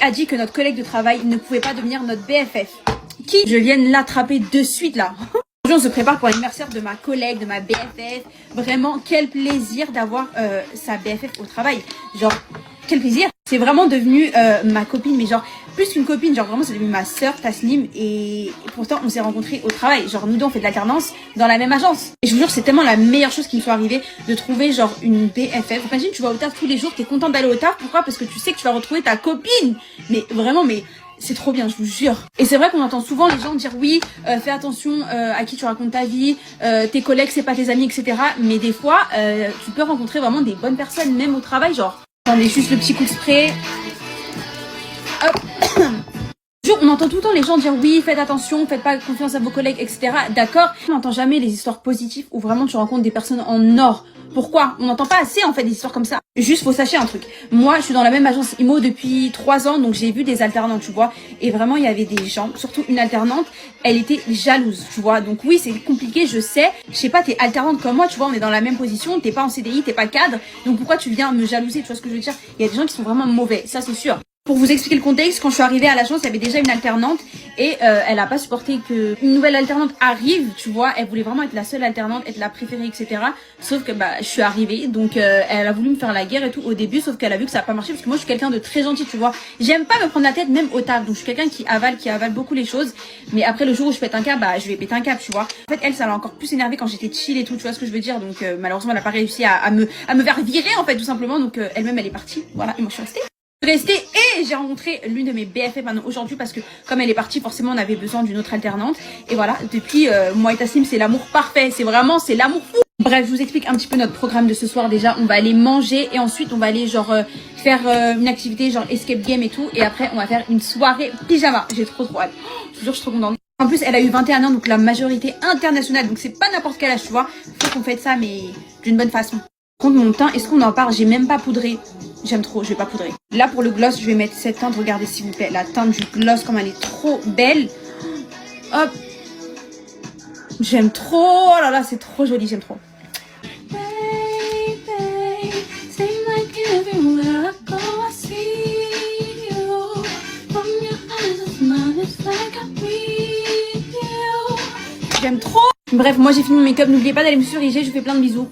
A dit que notre collègue de travail ne pouvait pas devenir notre BFF. Qui je vienne l'attraper de suite là. Aujourd'hui on se prépare pour l'anniversaire de ma collègue, de ma BFF. Vraiment quel plaisir d'avoir sa BFF au travail. Genre quel plaisir. C'est vraiment devenu ma copine, mais genre plus qu'une copine, genre vraiment c'est devenu ma sœur Tasnim et pourtant on s'est rencontrés au travail. Genre nous deux on fait de l'alternance dans la même agence. Et je vous jure c'est tellement la meilleure chose qui me soit arrivée de trouver genre une BFF. Imagine tu vas au taf tous les jours, t'es contente d'aller au taf. Pourquoi? Parce que tu sais que tu vas retrouver ta copine. Mais vraiment mais c'est trop bien, je vous jure. Et c'est vrai qu'on entend souvent les gens dire oui, fais attention à qui tu racontes ta vie, tes collègues c'est pas tes amis, etc. Mais des fois, tu peux rencontrer vraiment des bonnes personnes, même au travail, genre. Attendez juste le petit coup de spray. Hop. On entend tout le temps les gens dire oui, faites attention, faites pas confiance à vos collègues, etc. D'accord. On n'entend jamais les histoires positives où vraiment tu rencontres des personnes en or. Pourquoi? On n'entend pas assez en fait des histoires comme ça. Juste faut sachez un truc. Moi je suis dans la même agence IMO depuis 3 ans, donc j'ai vu des alternants, tu vois. Et vraiment il y avait des gens, surtout une alternante, elle était jalouse, tu vois. Donc oui c'est compliqué, je sais. Je sais pas, t'es alternante comme moi, tu vois, on est dans la même position, t'es pas en CDI, t'es pas cadre. Donc pourquoi tu viens me jalouser, tu vois ce que je veux dire? Il y a des gens qui sont vraiment mauvais, ça c'est sûr. Pour vous expliquer le contexte, quand je suis arrivée à l'agence, il y avait déjà une alternante et elle a pas supporté que une nouvelle alternante arrive, tu vois. Elle voulait vraiment être la seule alternante, être la préférée, etc. Sauf que bah je suis arrivée, donc elle a voulu me faire la guerre et tout au début, sauf qu'elle a vu que ça a pas marché parce que moi je suis quelqu'un de très gentil, tu vois. J'aime pas me prendre la tête même au taf, donc je suis quelqu'un qui avale beaucoup les choses. Mais après le jour où je pète un câble, bah je vais péter un câble, tu vois. En fait elle, ça l'a encore plus énervé quand j'étais chill et tout, tu vois ce que je veux dire. Donc malheureusement elle a pas réussi à me faire virer en fait tout simplement. Donc elle-même elle est partie, voilà. Et moi je suis restée et j'ai rencontré l'une de mes BFF maintenant aujourd'hui parce que comme elle est partie forcément on avait besoin d'une autre alternante et voilà depuis moi et Tassim c'est l'amour parfait, c'est l'amour fou. Bref je vous explique un petit peu notre programme de ce soir. Déjà on va aller manger et ensuite on va aller genre faire une activité genre escape game et tout et après on va faire une soirée pyjama. J'ai trop hâte, je vous jure je suis trop contente. En plus elle a eu 21 ans donc la majorité internationale, donc c'est pas n'importe quel âge tu vois. Faut qu'on fasse ça mais d'une bonne façon. Contre mon teint, est-ce qu'on en parle? J'ai même pas poudré. J'aime trop, je vais pas poudrer. Là pour le gloss, je vais mettre cette teinte. Regardez s'il vous plaît, la teinte du gloss comme elle est trop belle. Hop. J'aime trop. Oh là là, c'est trop joli, j'aime trop. J'aime trop. Bref, moi j'ai fini mon make-up. N'oubliez pas d'aller me corriger. Je vous fais plein de bisous.